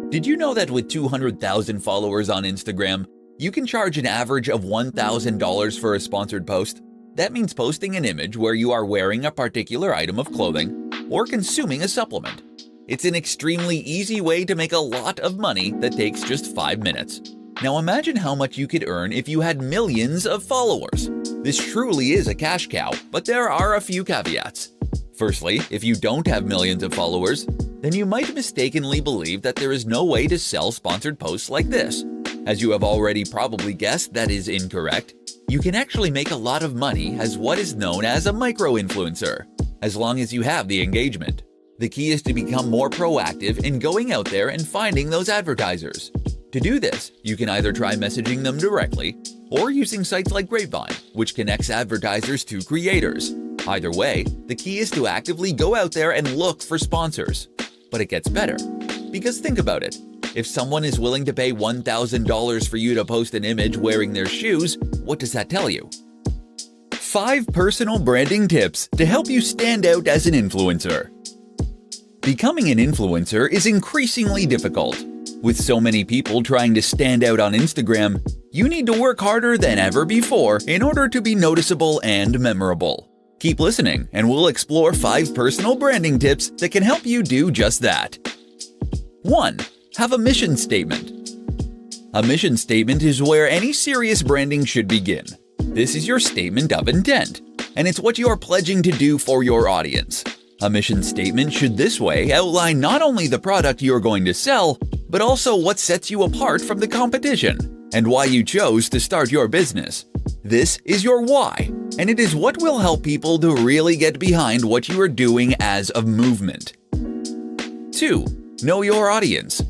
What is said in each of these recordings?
Did you know that with 200,000 followers on Instagram, you can charge an average of $1,000 for a sponsored post? That means posting an image where you are wearing a particular item of clothing or consuming a supplement. It's an extremely easy way to make a lot of money that takes just 5 minutes. Now imagine how much you could earn if you had millions of followers. This truly is a cash cow, but there are a few caveats. Firstly, if you don't have millions of followers, then you might mistakenly believe that there is no way to sell sponsored posts like this. As you have already probably guessed, that is incorrect. You can actually make a lot of money as what is known as a micro-influencer, as long as you have the engagement. The key is to become more proactive in going out there and finding those advertisers. To do this, you can either try messaging them directly or using sites like Grapevine, which connects advertisers to creators. Either way, the key is to actively go out there and look for sponsors. But it gets better. Because think about it. If someone is willing to pay $1,000 for you to post an image wearing their shoes, what does that tell you? 5 personal branding tips to help you stand out as an influencer. Becoming an influencer is increasingly difficult. With so many people trying to stand out on Instagram, you need to work harder than ever before in order to be noticeable and memorable. Keep listening, and we'll explore 5 personal branding tips that can help you do just that. 1. Have a mission statement. A mission statement is where any serious branding should begin. This is your statement of intent, and it's what you are pledging to do for your audience. A mission statement should this way outline not only the product you're going to sell, but also what sets you apart from the competition, and why you chose to start your business. This is your why, and it is what will help people to really get behind what you are doing as a movement. 2. Know your audience.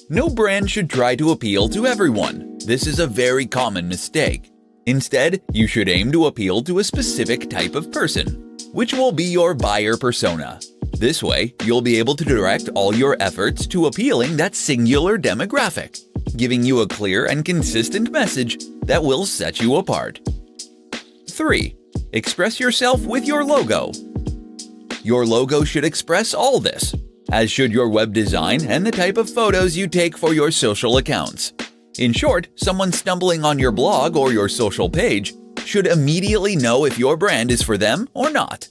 No brand should try to appeal to everyone. This is a very common mistake. Instead, you should aim to appeal to a specific type of person, which will be your buyer persona. This way, you'll be able to direct all your efforts to appealing that singular demographic, giving you a clear and consistent message that will set you apart. 3. Express yourself with your logo. Your logo should express all this, as should your web design and the type of photos you take for your social accounts. In short, someone stumbling on your blog or your social page should immediately know if your brand is for them or not.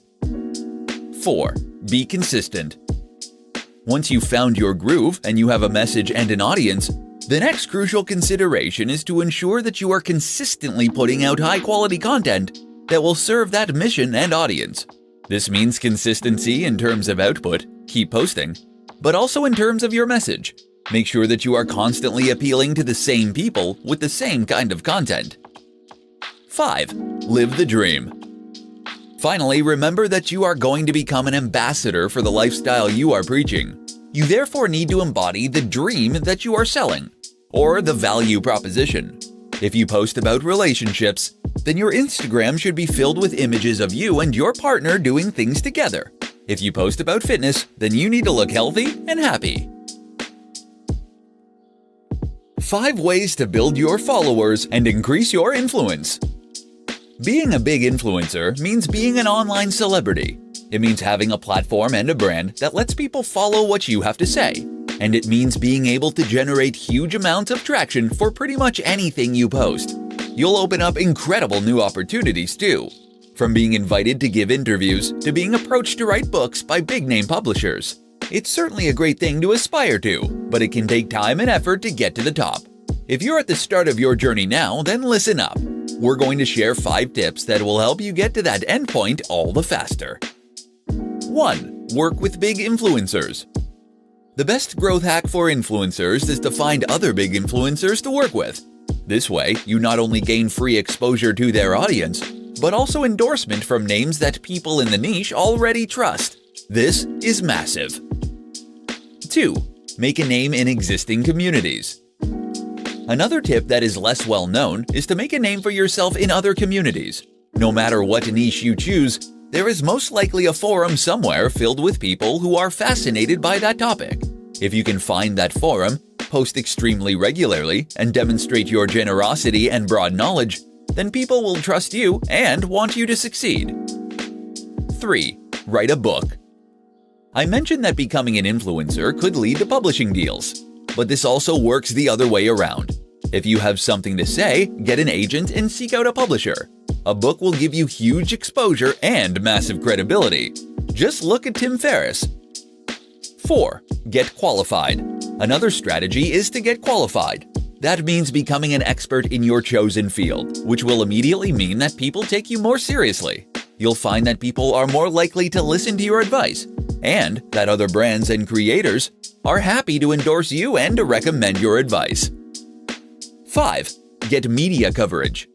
4. Be consistent. Once you've found your groove and you have a message and an audience, the next crucial consideration is to ensure that you are consistently putting out high-quality content that will serve that mission and audience. This means consistency in terms of output, keep posting, but also in terms of your message. Make sure that you are constantly appealing to the same people with the same kind of content. 5. Live the dream. Finally, remember that you are going to become an ambassador for the lifestyle you are preaching. You therefore need to embody the dream that you are selling, or the value proposition. If you post about relationships, then your Instagram should be filled with images of you and your partner doing things together. If you post about fitness, then you need to look healthy and happy. 5 ways to build your followers and increase your influence. Being a big influencer means being an online celebrity. It means having a platform and a brand that lets people follow what you have to say. And it means being able to generate huge amounts of traction for pretty much anything you post. You'll open up incredible new opportunities too. From being invited to give interviews to being approached to write books by big-name publishers. It's certainly a great thing to aspire to, but it can take time and effort to get to the top. If you're at the start of your journey now, then listen up. We're going to share 5 tips that will help you get to that endpoint all the faster. 1. Work with big influencers. The best growth hack for influencers is to find other big influencers to work with. This way, you not only gain free exposure to their audience, but also endorsement from names that people in the niche already trust. This is massive. 2. Make a name in existing communities. Another tip that is less well known is to make a name for yourself in other communities. No matter what niche you choose, there is most likely a forum somewhere filled with people who are fascinated by that topic. If you can find that forum, post extremely regularly, and demonstrate your generosity and broad knowledge, then people will trust you and want you to succeed. 3. Write a book. I mentioned that becoming an influencer could lead to publishing deals, but this also works the other way around. If you have something to say, get an agent and seek out a publisher. A book will give you huge exposure and massive credibility. Just look at Tim Ferriss. 4. Get qualified. Another strategy is to get qualified. That means becoming an expert in your chosen field, which will immediately mean that people take you more seriously. You'll find that people are more likely to listen to your advice, and that other brands and creators are happy to endorse you and to recommend your advice. 5. Get media coverage.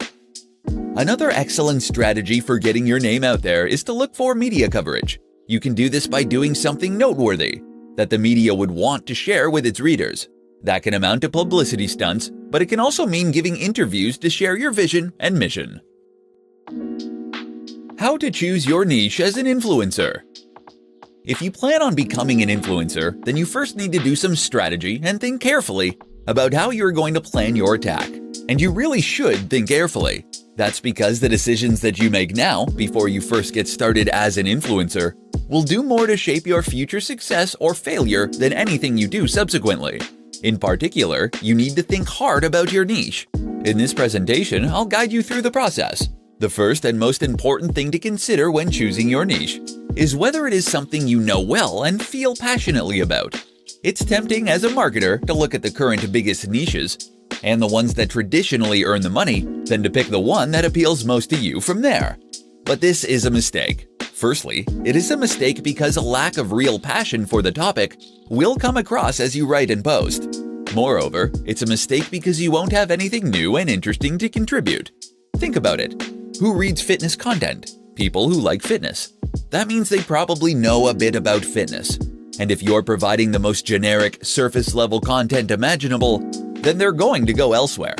Another excellent strategy for getting your name out there is to look for media coverage. You can do this by doing something noteworthy that the media would want to share with its readers. That can amount to publicity stunts, but it can also mean giving interviews to share your vision and mission. How to choose your niche as an influencer. If you plan on becoming an influencer, then you first need to do some strategy and think carefully about how you're going to plan your attack. And you really should think carefully. That's because the decisions that you make now, before you first get started as an influencer, will do more to shape your future success or failure than anything you do subsequently. In particular, you need to think hard about your niche. In this presentation, I'll guide you through the process. The first and most important thing to consider when choosing your niche is whether it is something you know well and feel passionately about. It's tempting as a marketer to look at the current biggest niches and the ones that traditionally earn the money, then to pick the one that appeals most to you from there. But this is a mistake. Firstly, it is a mistake because a lack of real passion for the topic will come across as you write and post. Moreover, it's a mistake because you won't have anything new and interesting to contribute. Think about it. Who reads fitness content? People who like fitness. That means they probably know a bit about fitness. And if you're providing the most generic, surface-level content imaginable, then they're going to go elsewhere.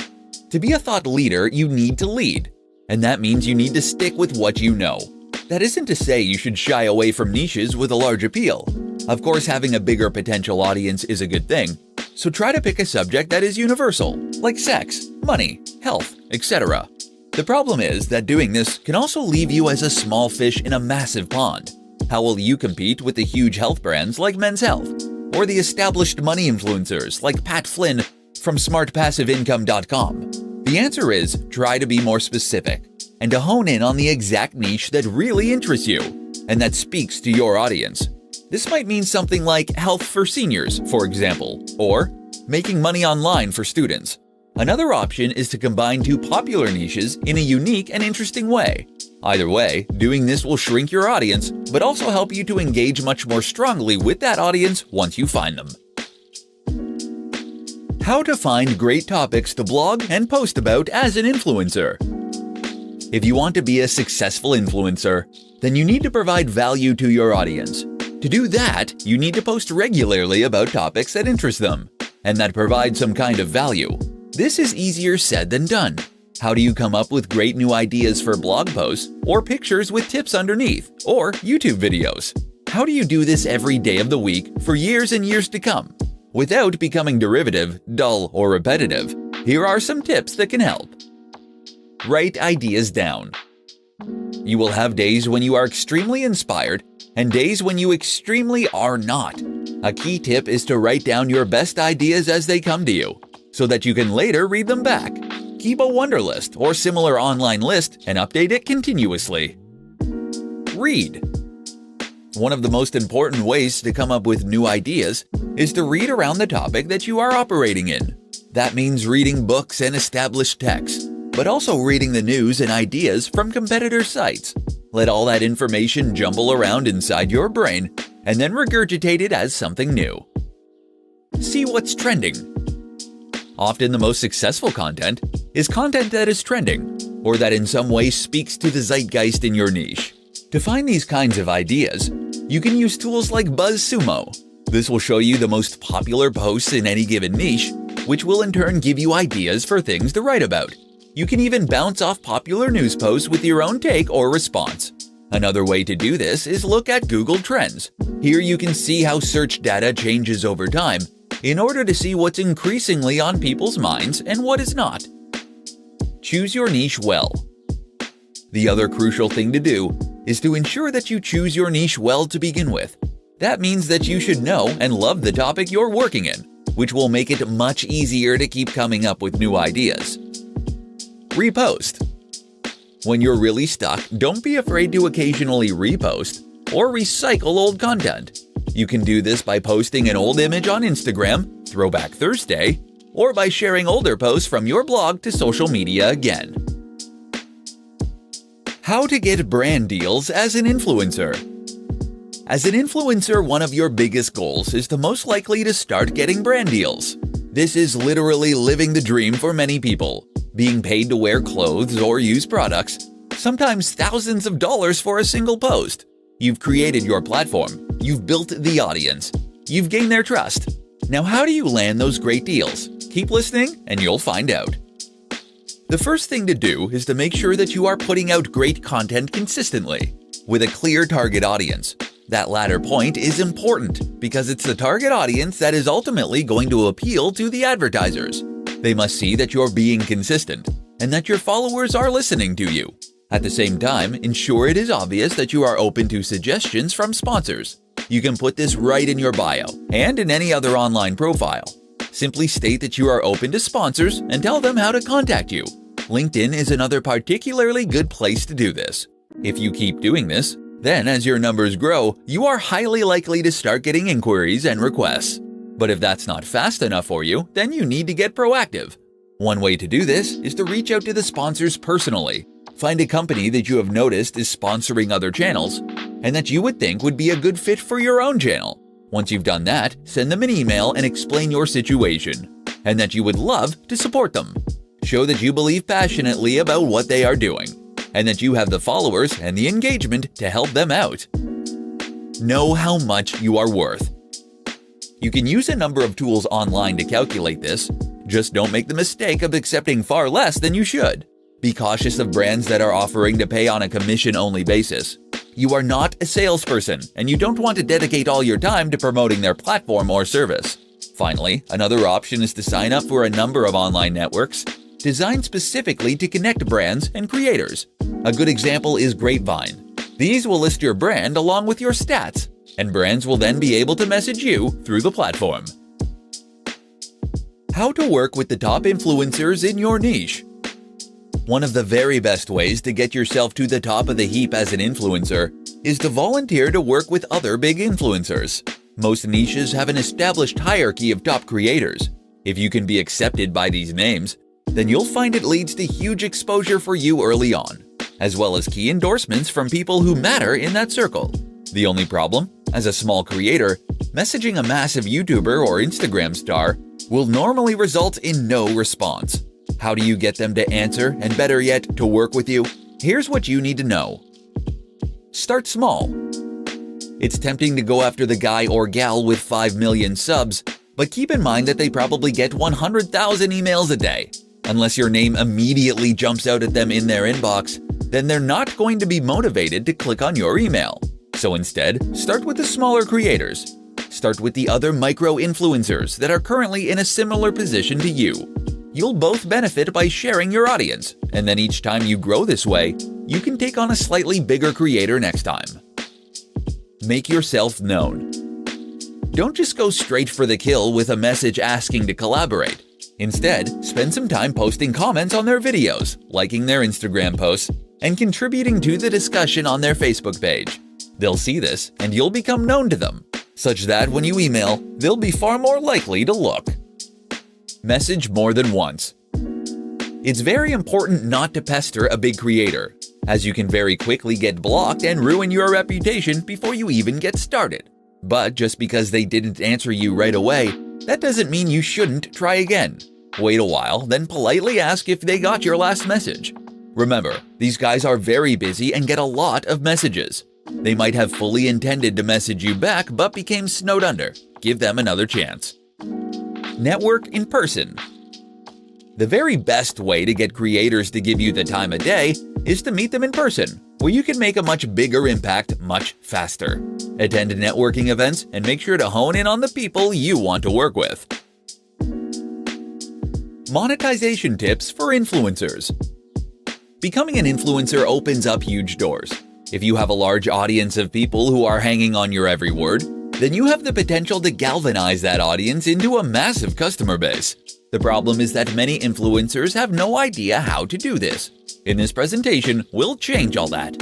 To be a thought leader, you need to lead. And that means you need to stick with what you know. That isn't to say you should shy away from niches with a large appeal. Of course, having a bigger potential audience is a good thing. So try to pick a subject that is universal, like sex, money, health, etc. The problem is that doing this can also leave you as a small fish in a massive pond. How will you compete with the huge health brands like Men's Health, or the established money influencers like Pat Flynn from smartpassiveincome.com? The answer is try to be more specific and to hone in on the exact niche that really interests you and that speaks to your audience. This might mean something like health for seniors, for example, or making money online for students. Another option is to combine two popular niches in a unique and interesting way. Either way, doing this will shrink your audience, but also help you to engage much more strongly with that audience once you find them. How to find great topics to blog and post about as an influencer. If you want to be a successful influencer, then you need to provide value to your audience. To do that, you need to post regularly about topics that interest them and that provide some kind of value. This is easier said than done. How do you come up with great new ideas for blog posts or pictures with tips underneath or YouTube videos? How do you do this every day of the week for years and years to come without becoming derivative, dull, or repetitive? Here are some tips that can help. Write ideas down. You will have days when you are extremely inspired and days when you extremely are not. A key tip is to write down your best ideas as they come to you, so that you can later read them back. Keep a Wunderlist or similar online list and update it continuously. Read. One of the most important ways to come up with new ideas is to read around the topic that you are operating in. That means reading books and established texts, but also reading the news and ideas from competitor sites. Let all that information jumble around inside your brain and then regurgitate it as something new. See what's trending. Often the most successful content is content that is trending or that in some way speaks to the zeitgeist in your niche. To find these kinds of ideas, you can use tools like BuzzSumo. This will show you the most popular posts in any given niche, which will in turn give you ideas for things to write about. You can even bounce off popular news posts with your own take or response. Another way to do this is look at Google Trends. Here you can see how search data changes over time in order to see what's increasingly on people's minds and what is not. Choose your niche well. The other crucial thing to do is to ensure that you choose your niche well to begin with. That means that you should know and love the topic you're working in, which will make it much easier to keep coming up with new ideas. Repost. When you're really stuck, don't be afraid to occasionally repost or recycle old content. You can do this by posting an old image on Instagram, Throwback Thursday, or by sharing older posts from your blog to social media again. How to get brand deals as an influencer. As an influencer, one of your biggest goals is the most likely to start getting brand deals. This is literally living the dream for many people, being paid to wear clothes or use products, sometimes thousands of dollars for a single post. You've created your platform, you've built the audience, you've gained their trust. Now, how do you land those great deals? Keep listening and you'll find out. The first thing to do is to make sure that you are putting out great content consistently, with a clear target audience. That latter point is important because it's the target audience that is ultimately going to appeal to the advertisers. They must see that you're being consistent and that your followers are listening to you. At the same time, ensure it is obvious that you are open to suggestions from sponsors. You can put this right in your bio and in any other online profile. Simply state that you are open to sponsors and tell them how to contact you. LinkedIn is another particularly good place to do this. If you keep doing this, then as your numbers grow, you are highly likely to start getting inquiries and requests. But if that's not fast enough for you, then you need to get proactive. One way to do this is to reach out to the sponsors personally. Find a company that you have noticed is sponsoring other channels and that you would think would be a good fit for your own channel. Once you've done that, send them an email and explain your situation and that you would love to support them. Show that you believe passionately about what they are doing and that you have the followers and the engagement to help them out. Know how much you are worth. You can use a number of tools online to calculate this. Just don't make the mistake of accepting far less than you should. Be cautious of brands that are offering to pay on a commission-only basis. You are not a salesperson, and you don't want to dedicate all your time to promoting their platform or service. Finally, another option is to sign up for a number of online networks designed specifically to connect brands and creators. A good example is Grapevine. These will list your brand along with your stats, and brands will then be able to message you through the platform. How to work with the top influencers in your niche. One of the very best ways to get yourself to the top of the heap as an influencer is to volunteer to work with other big influencers. Most niches have an established hierarchy of top creators. If you can be accepted by these names, then you'll find it leads to huge exposure for you early on, as well as key endorsements from people who matter in that circle. The only problem, as a small creator, messaging a massive YouTuber or Instagram star will normally result in no response. How do you get them to answer and, better yet, to work with you? Here's what you need to know. Start small. It's tempting to go after the guy or gal with 5 million subs, but keep in mind that they probably get 100,000 emails a day. Unless your name immediately jumps out at them in their inbox, then they're not going to be motivated to click on your email. So instead, start with the smaller creators. Start with the other micro-influencers that are currently in a similar position to you. You'll both benefit by sharing your audience, and then each time you grow this way, you can take on a slightly bigger creator next time. Make yourself known. Don't just go straight for the kill with a message asking to collaborate. Instead, spend some time posting comments on their videos, liking their Instagram posts, and contributing to the discussion on their Facebook page. They'll see this, and you'll become known to them, such that when you email, they'll be far more likely to look. Message more than once. It's very important not to pester a big creator, as you can very quickly get blocked and ruin your reputation before you even get started. But just because they didn't answer you right away, that doesn't mean you shouldn't try again. Wait a while, then politely ask if they got your last message. Remember, these guys are very busy and get a lot of messages. They might have fully intended to message you back but became snowed under. Give them another chance. Network in person. The very best way to get creators to give you the time of day is to meet them in person, where you can make a much bigger impact much faster. Attend networking events and make sure to hone in on the people you want to work with. Monetization tips for influencers. Becoming an influencer opens up huge doors. If you have a large audience of people who are hanging on your every word, then you have the potential to galvanize that audience into a massive customer base. The problem is that many influencers have no idea how to do this. In this presentation, we'll change all that.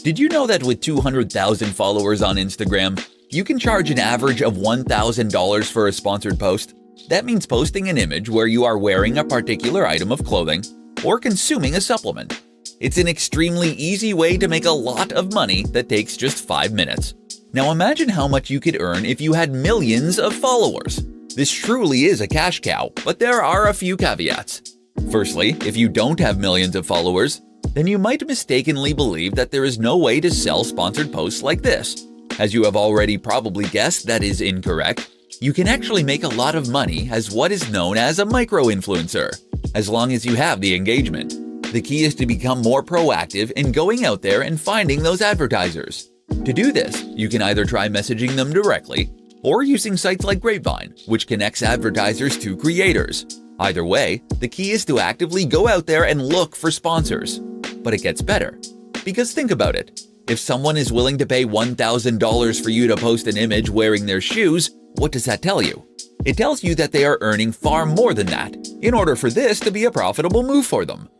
Did you know that with 200,000 followers on Instagram, you can charge an average of $1,000 for a sponsored post? That means posting an image where you are wearing a particular item of clothing or consuming a supplement. It's an extremely easy way to make a lot of money that takes just 5 minutes. Now imagine how much you could earn if you had millions of followers. This truly is a cash cow, but there are a few caveats. Firstly, if you don't have millions of followers, then you might mistakenly believe that there is no way to sell sponsored posts like this. As you have already probably guessed, that is incorrect. You can actually make a lot of money as what is known as a micro-influencer, as long as you have the engagement. The key is to become more proactive in going out there and finding those advertisers. To do this, you can either try messaging them directly or using sites like Grapevine, which connects advertisers to creators. Either way, the key is to actively go out there and look for sponsors. But it gets better. Because think about it. If someone is willing to pay $1,000 for you to post an image wearing their shoes, what does that tell you? It tells you that they are earning far more than that, in order for this to be a profitable move for them.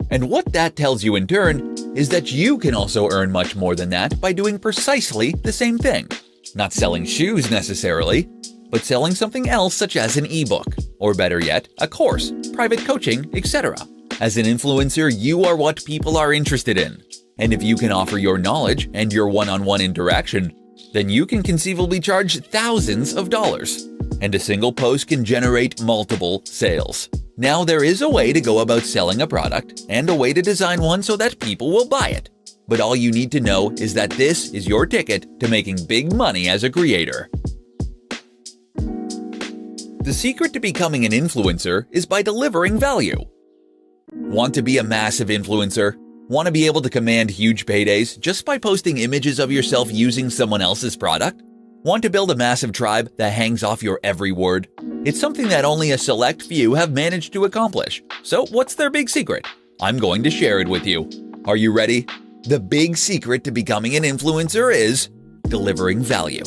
And what that tells you in turn is that you can also earn much more than that by doing precisely the same thing. Not selling shoes necessarily, but selling something else such as an ebook, or better yet, a course, private coaching, etc. As an influencer, you are what people are interested in. And if you can offer your knowledge and your one-on-one interaction, then you can conceivably charge thousands of dollars. And a single post can generate multiple sales. Now there is a way to go about selling a product and a way to design one so that people will buy it. But all you need to know is that this is your ticket to making big money as a creator. The secret to becoming an influencer is by delivering value. Want to be a massive influencer? Want to be able to command huge paydays just by posting images of yourself using someone else's product? Want to build a massive tribe that hangs off your every word? It's something that only a select few have managed to accomplish. So what's their big secret? I'm going to share it with you. Are you ready? The big secret to becoming an influencer is delivering value.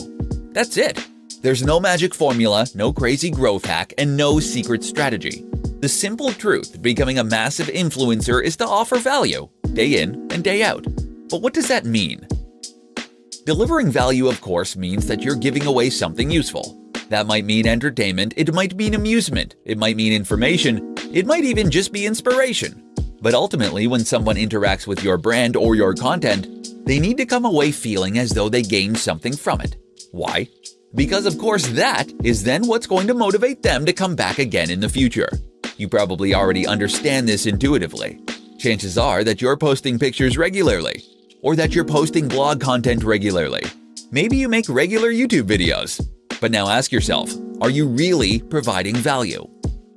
That's it. There's no magic formula, no crazy growth hack, and no secret strategy. The simple truth of becoming a massive influencer is to offer value, day in and day out. But what does that mean? Delivering value, of course, means that you're giving away something useful. That might mean entertainment, it might mean amusement, it might mean information, it might even just be inspiration. But ultimately, when someone interacts with your brand or your content, they need to come away feeling as though they gained something from it. Why? Because of course that is then what's going to motivate them to come back again in the future. You probably already understand this intuitively. Chances are that you're posting pictures regularly, or that you're posting blog content regularly. Maybe you make regular YouTube videos. But now ask yourself, are you really providing value?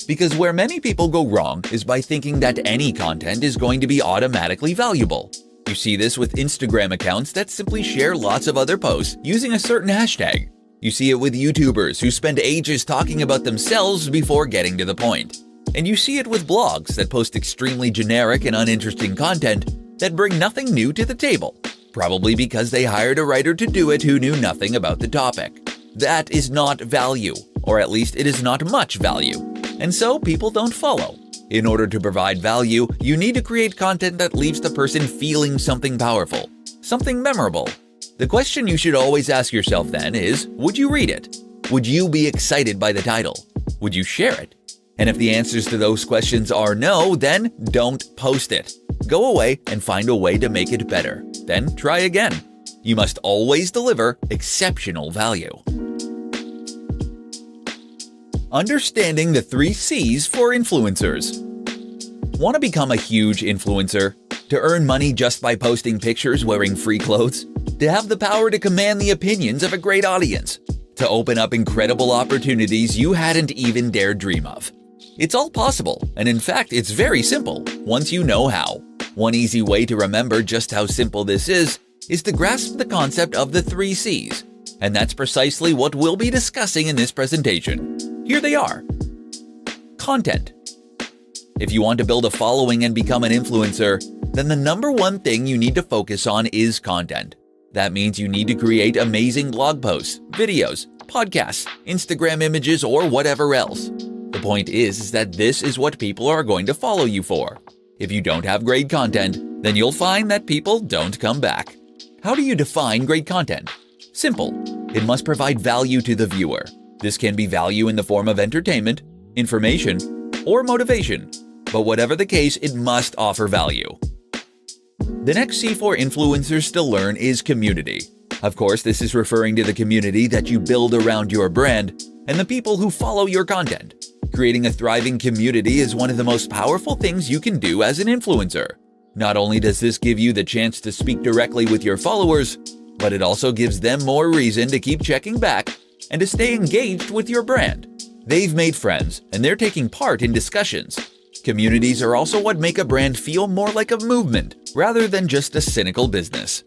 Because where many people go wrong is by thinking that any content is going to be automatically valuable. You see this with Instagram accounts that simply share lots of other posts using a certain hashtag. You see it with YouTubers who spend ages talking about themselves before getting to the point. And you see it with blogs that post extremely generic and uninteresting content that bring nothing new to the table, probably because they hired a writer to do it who knew nothing about the topic. That is not value, or at least it is not much value, and so people don't follow. In order to provide value, you need to create content that leaves the person feeling something powerful, something memorable. The question you should always ask yourself then is, would you read it? Would you be excited by the title? Would you share it? And if the answers to those questions are no, then don't post it. Go away and find a way to make it better. Then try again. You must always deliver exceptional value. Understanding the 3 C's for influencers. Want to become a huge influencer? To earn money just by posting pictures wearing free clothes? To have the power to command the opinions of a great audience? To open up incredible opportunities you hadn't even dared dream of? It's all possible, and in fact, it's very simple once you know how. One easy way to remember just how simple this is to grasp the concept of the 3 C's. And that's precisely what we'll be discussing in this presentation. Here they are. Content. If you want to build a following and become an influencer, then the number one thing you need to focus on is content. That means you need to create amazing blog posts, videos, podcasts, Instagram images, or whatever else. The point is that this is what people are going to follow you for. If you don't have great content, then you'll find that people don't come back. How do you define great content? Simple. It must provide value to the viewer. This can be value in the form of entertainment, information, or motivation. But whatever the case, it must offer value. The next C for influencers to learn is community. Of course, this is referring to the community that you build around your brand and the people who follow your content. Creating a thriving community is one of the most powerful things you can do as an influencer. Not only does this give you the chance to speak directly with your followers, but it also gives them more reason to keep checking back and to stay engaged with your brand. They've made friends, and they're taking part in discussions. Communities are also what make a brand feel more like a movement, rather than just a cynical business.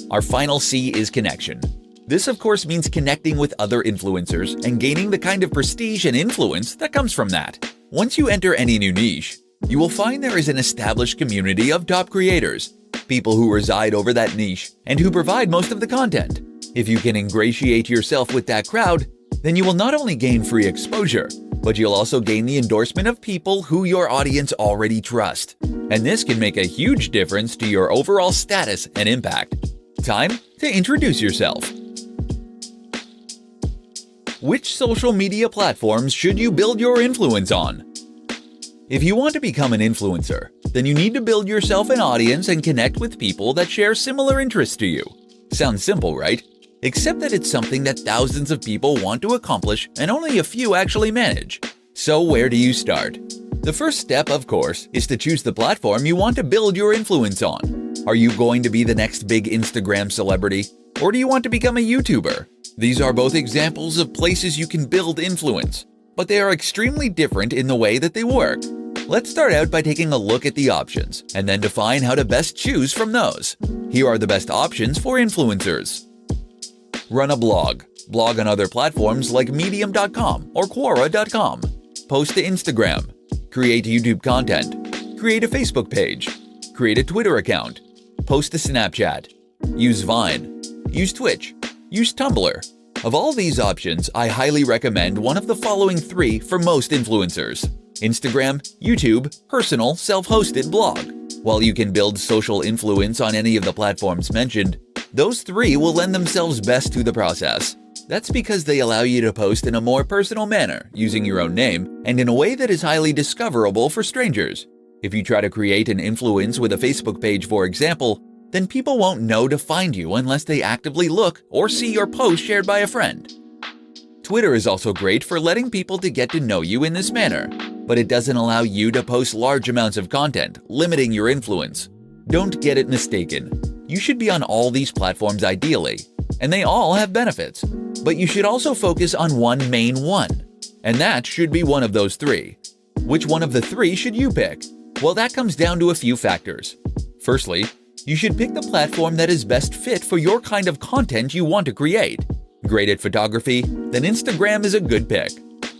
Our final C is connection. This, of course, means connecting with other influencers and gaining the kind of prestige and influence that comes from that. Once you enter any new niche, you will find there is an established community of top creators, people who reside over that niche and who provide most of the content. If you can ingratiate yourself with that crowd, then you will not only gain free exposure, but you'll also gain the endorsement of people who your audience already trust. And this can make a huge difference to your overall status and impact. Time to introduce yourself. Which social media platforms should you build your influence on? If you want to become an influencer, then you need to build yourself an audience and connect with people that share similar interests to you. Sounds simple, right? Except that it's something that thousands of people want to accomplish and only a few actually manage. So where do you start? The first step, of course, is to choose the platform you want to build your influence on. Are you going to be the next big Instagram celebrity? Or do you want to become a YouTuber? These are both examples of places you can build influence, but they are extremely different in the way that they work. Let's start out by taking a look at the options, and then define how to best choose from those. Here are the best options for influencers. Run a blog. Blog on other platforms like Medium.com or Quora.com. Post to Instagram. Create YouTube content. Create a Facebook page. Create a Twitter account. Post to Snapchat. Use Vine. Use Twitch. Use Tumblr. Of all these options, I highly recommend one of the following 3 for most influencers: Instagram, YouTube, personal, self-hosted blog. While you can build social influence on any of the platforms mentioned, those 3 will lend themselves best to the process. That's because they allow you to post in a more personal manner, using your own name, and in a way that is highly discoverable for strangers. If you try to create an influence with a Facebook page, for example, then people won't know to find you unless they actively look or see your post shared by a friend. Twitter is also great for letting people to get to know you in this manner, but it doesn't allow you to post large amounts of content, limiting your influence. Don't get it mistaken. You should be on all these platforms ideally, and they all have benefits. But you should also focus on one main one, and that should be one of those 3. Which one of the 3 should you pick? Well, that comes down to a few factors. Firstly, you should pick the platform that is best fit for your kind of content you want to create. Great at photography? Then Instagram is a good pick.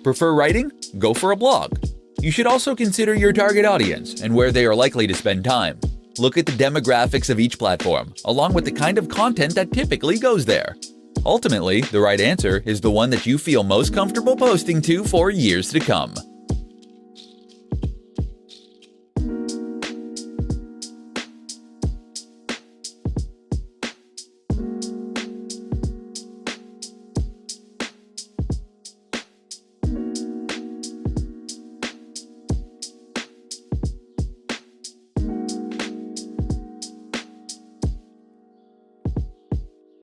Prefer writing? Go for a blog. You should also consider your target audience and where they are likely to spend time. Look at the demographics of each platform, along with the kind of content that typically goes there. Ultimately, the right answer is the one that you feel most comfortable posting to for years to come.